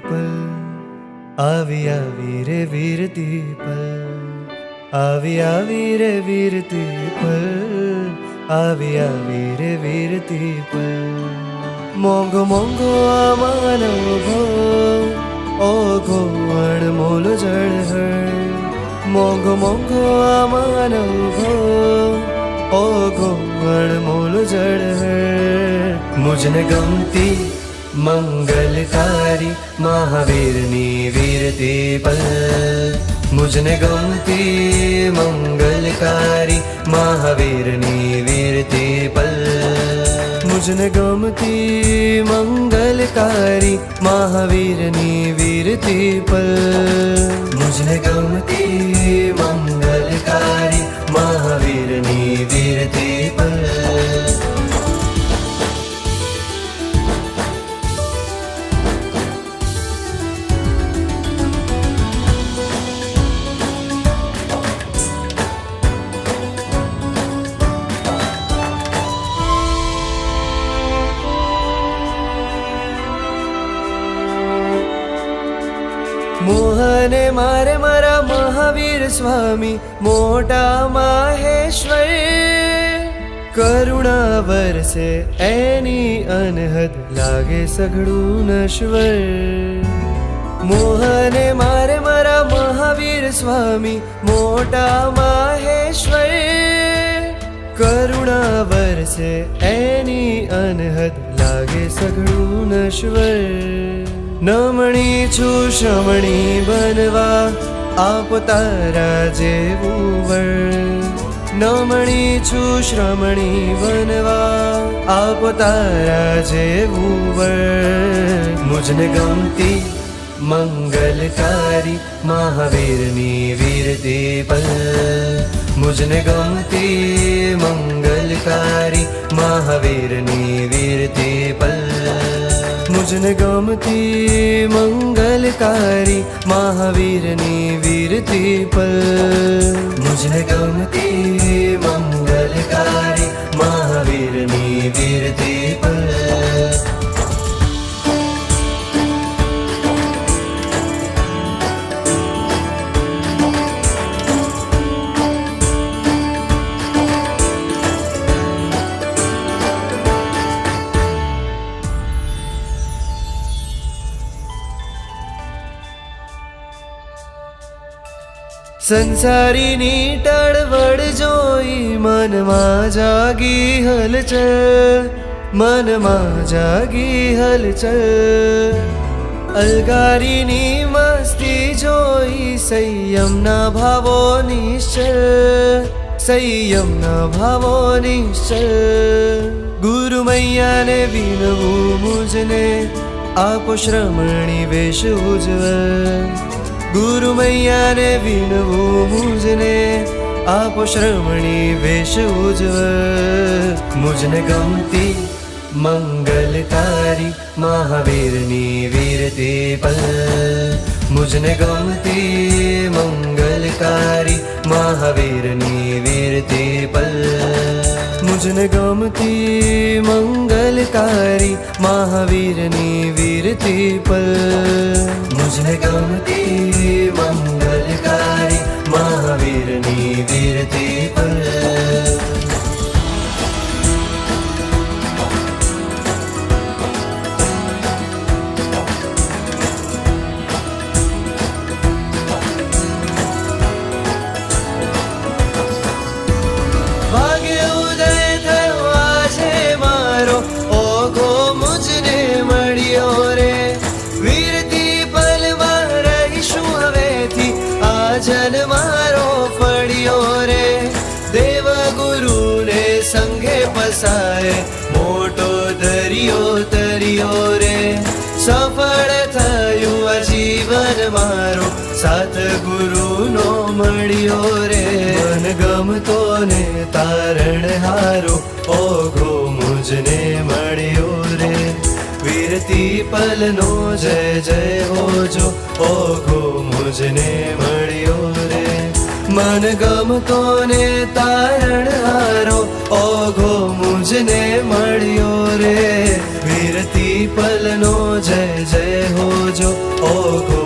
પલ, આવી આવી રે વીરતી પલ, આવી આવી રે વીરતી પલ, આવી આવી રે વીરતી પલ. મોંઘો મોંઘો આ માનવ ભવ, ઓઘો અણમોલ જળહળ. મોંઘો મોંઘો આ માનવ ભવ, ઓઘો અણમોલ જળહળ. મુજને ગમતી મંગલકારી મહાવીરની વીરતી પલ, મુજને ગમતી મંગલકારી મહાવીરની વીરતી પલ. મુજને ગમતી મંગલકારી મહાવીરની વીરતી પલ, મુજને ગમતી મંગલકારી મહાવીરની વીરતી પલ. મોહને મારે મારા મહાવીર સ્વામી મોટા માહેશ્વર. કરુણા વરસે એની અનહદ લાગે સઘળું નશ્વર. મોહને મારે મારા મહાવીર સ્વામી મોટા માહેશ્વર. કરુણા વરસે એની અનહદ લાગે સઘળું નશ્વર. નમણી છું શ્રમણી બનવા આપ તારા જેવું વર. નમણી છું શ્રમણી બનવા આપ તારા જેવું વર. મુજને ગમતી મંગલકારી મહાવીરની વીરતી પલ, મુજને ગમતી મંગલકારી મહાવીરની વીરતી પલ. મુજને ગમતી મંગલકારી મહાવીરની વીરતી પલ, મુજને ગમતી મંગલકારી મહાવીરની વીરતી પલ. સંસારીની ટળવળ જોઈ મનમાં જાગી હલચલ, મનમાં જાગી હલચલ. અલગારીની મસ્તી જોઈ સંયમના ભાવો નિશ્ચલ, સંયમના ભાવો નિશ્ચલ. ગુરુ મૈયાને વિનવું મુજને આપો શ્રમણી વેશ ઉજ્જવલ. ગુરુ મૈયાને વિનવું મુજને આપો શ્રમણી વેશ ઉજ્જવલ. મુજને ગમતી મંગલકારી મહાવીરની વીરતી પલ, મુજને ગમતી મંગલકારી મહાવીરની વીરતી પલ. મુજને ગમતી મંગલકારી મહાવીરની વીરતી પલ, મુજને ગમતી મંગલકારી મહાવીરની વીરતી પલ. જન મારો ફળ્યો રે, દેવ ગુરુને સંઘે પસાય મોટો દરિયો તર્યો રે. સફળ થયું આ જીવન મારો સાથ ગુરુનો મળ્યો રે. મન ગમતો ને તારણ હારો ઓઘો મુજને મળ્યો રે. વીરતી પલનો જય જય હોજો ઓઘો મુજને મળ્યો રે. મન ગમતો ને તારણ હારો ઓઘો મુજને મળ્યો રે. વીરતી પલનો જય જય હોજો ઓ